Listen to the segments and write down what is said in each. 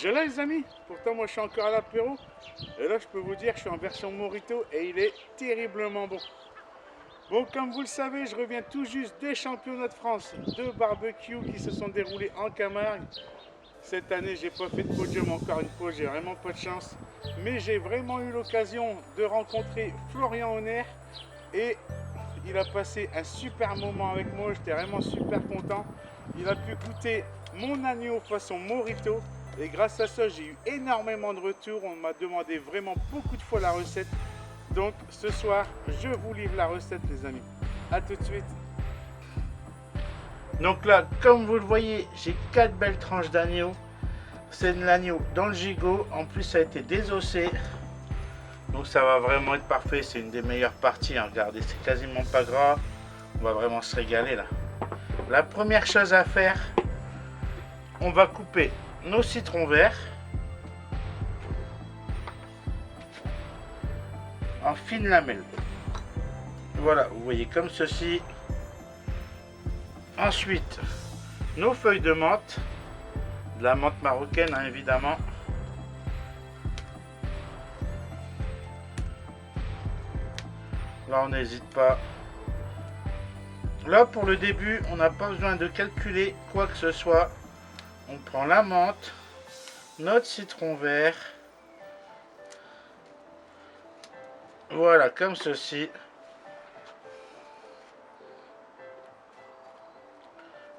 déjà là les amis. Pourtant moi je suis encore à l'apéro. Et là je peux vous dire que je suis en version Morito et il est terriblement bon. Bon, comme vous le savez, je reviens tout juste des championnats de France de barbecue qui se sont déroulés en Camargue. Cette année, j'ai pas fait de podium encore une fois, j'ai vraiment pas de chance. Mais j'ai vraiment eu l'occasion de rencontrer Florian Honner et il a passé un super moment avec moi, j'étais vraiment super content. Il a pu goûter mon agneau façon Morito et grâce à ça, j'ai eu énormément de retours. On m'a demandé vraiment beaucoup de fois la recette. Donc ce soir, je vous livre la recette les amis. A tout de suite. Donc là, comme vous le voyez, j'ai 4 belles tranches d'agneau. C'est de l'agneau dans le gigot. En plus, ça a été désossé. Donc ça va vraiment être parfait. C'est une des meilleures parties. Hein. Regardez, c'est quasiment pas gras. On va vraiment se régaler là. La première chose à faire, on va couper nos citrons verts en fines lamelles. Voilà, vous voyez comme ceci. Ensuite, nos feuilles de menthe, de la menthe marocaine hein, évidemment. Là on n'hésite pas. Là pour le début, on n'a pas besoin de calculer quoi que ce soit. On prend la menthe, notre citron vert. Voilà, comme ceci.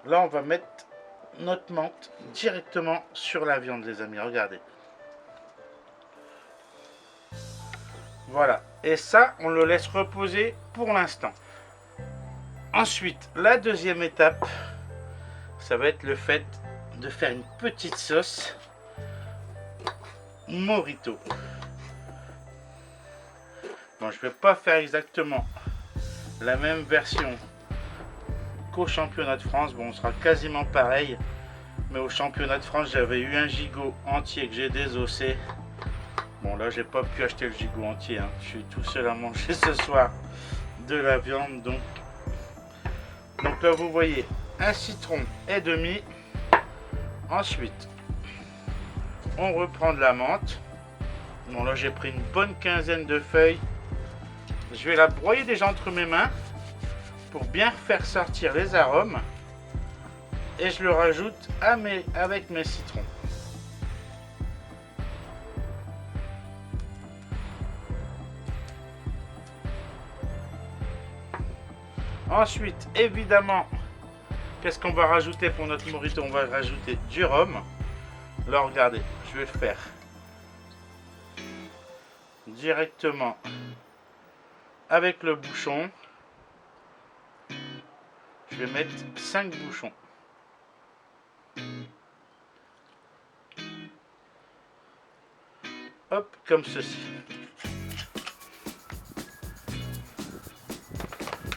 Là, on va mettre notre menthe directement sur la viande, les amis. Regardez. Voilà. Et ça, on le laisse reposer pour l'instant. Ensuite, la deuxième étape, ça va être le fait de faire une petite sauce Morito. Bon, je ne vais pas faire exactement la même version qu'au championnat de France. Bon, on sera quasiment pareil. Mais au championnat de France, j'avais eu un gigot entier que j'ai désossé. Bon, là, j'ai pas pu acheter le gigot entier. Hein. Je suis tout seul à manger ce soir de la viande. Donc là, vous voyez, un citron et demi. Ensuite, on reprend de la menthe. Bon, là, j'ai pris une bonne quinzaine de feuilles. Je vais la broyer déjà entre mes mains pour bien faire sortir les arômes. Et je le rajoute avec mes citrons. Ensuite, évidemment, qu'est-ce qu'on va rajouter pour notre Morito? On va rajouter du rhum. Là, regardez, je vais le faire directement avec le bouchon. Je vais mettre 5 bouchons. Hop, comme ceci.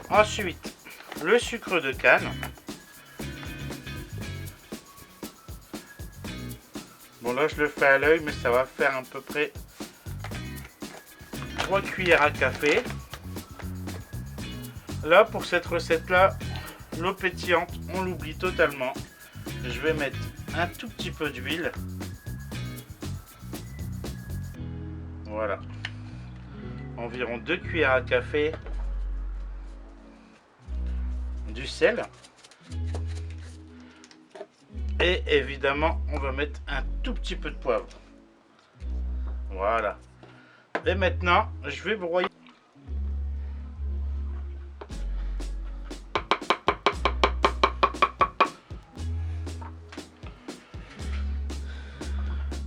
Ensuite, le sucre de canne. Bon là, je le fais à l'œil, mais ça va faire à peu près 3 cuillères à café. Là, pour cette recette-là, l'eau pétillante, on l'oublie totalement. Je vais mettre un tout petit peu d'huile. Voilà. Environ 2 cuillères à café. Du sel. Et évidemment, on va mettre un tout petit peu de poivre. Voilà. Et maintenant, je vais broyer.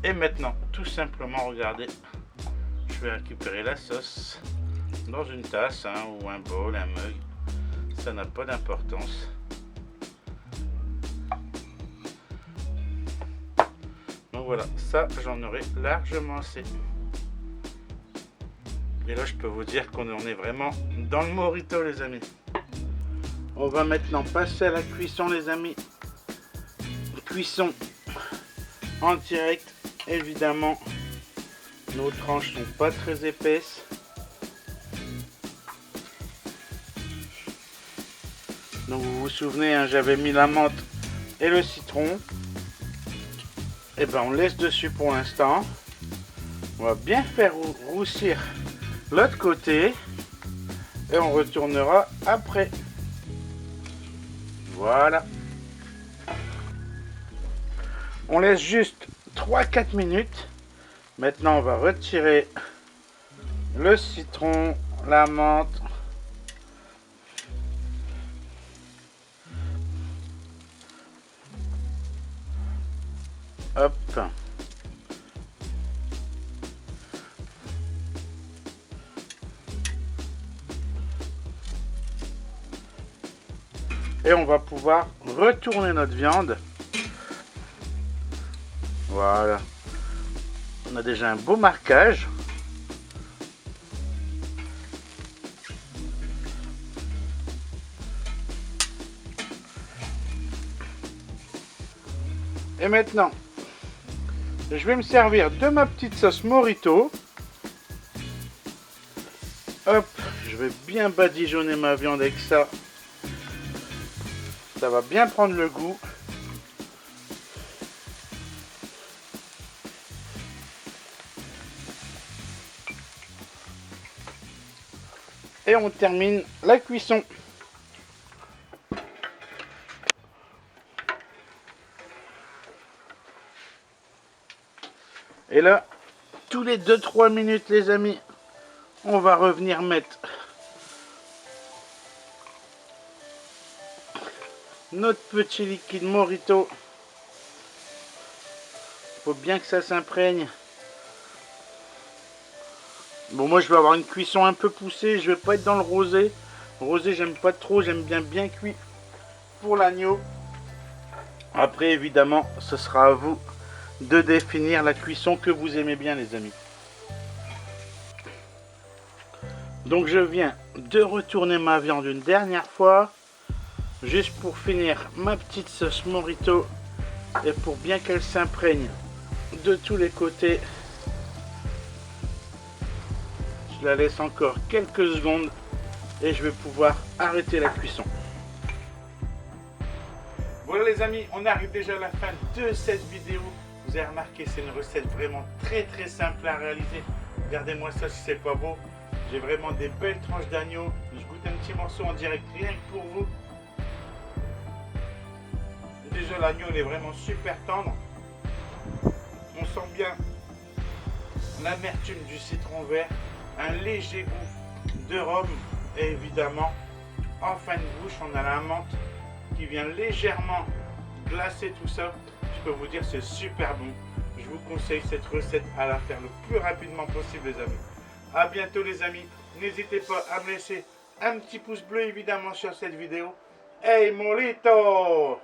Et maintenant, tout simplement, regardez, je vais récupérer la sauce dans une tasse hein, ou un bol, un mug. Ça n'a pas d'importance. Donc voilà, ça j'en aurai largement assez. Et là je peux vous dire qu'on en est vraiment dans le Morito les amis. On va maintenant passer à la cuisson les amis. Cuisson en direct. Évidemment, nos tranches sont pas très épaisses. Donc vous vous souvenez, hein, j'avais mis la menthe et le citron. Et ben on laisse dessus pour l'instant. On va bien faire roussir l'autre côté et on retournera après. Voilà. On laisse juste 3-4 minutes. Maintenant on va retirer le citron, la menthe. Hop. Et on va pouvoir retourner notre viande. Voilà. On a déjà un beau marquage. Et maintenant, je vais me servir de ma petite sauce Morito. Hop, je vais bien badigeonner ma viande avec ça. Ça va bien prendre le goût. Et on termine la cuisson. Et là, tous les 2-3 minutes les amis, on va revenir mettre notre petit liquide Morito. Faut bien que ça s'imprègne. Bon, moi je vais avoir une cuisson un peu poussée, je vais pas être dans le rosé. Rosé j'aime pas trop, j'aime bien cuit pour l'agneau. Après évidemment ce sera à vous de définir la cuisson que vous aimez bien les amis. Donc je viens de retourner ma viande une dernière fois, juste pour finir ma petite sauce Morito et pour bien qu'elle s'imprègne de tous les côtés. Je la laisse encore quelques secondes et je vais pouvoir arrêter la cuisson. Voilà les amis, on arrive déjà à la fin de cette vidéo. Vous avez remarqué, c'est une recette vraiment très simple à réaliser. Regardez-moi ça si c'est pas beau. J'ai vraiment des belles tranches d'agneau. Je goûte un petit morceau en direct rien que pour vous. Déjà l'agneau il est vraiment super tendre. On sent bien l'amertume du citron vert, un léger goût de rhum et évidemment en fin de bouche on a la menthe qui vient légèrement glacer tout ça. Je peux vous dire c'est super bon. Je vous conseille cette recette à la faire le plus rapidement possible les amis. A bientôt les amis. N'hésitez pas à me laisser un petit pouce bleu évidemment sur cette vidéo. Hey molito!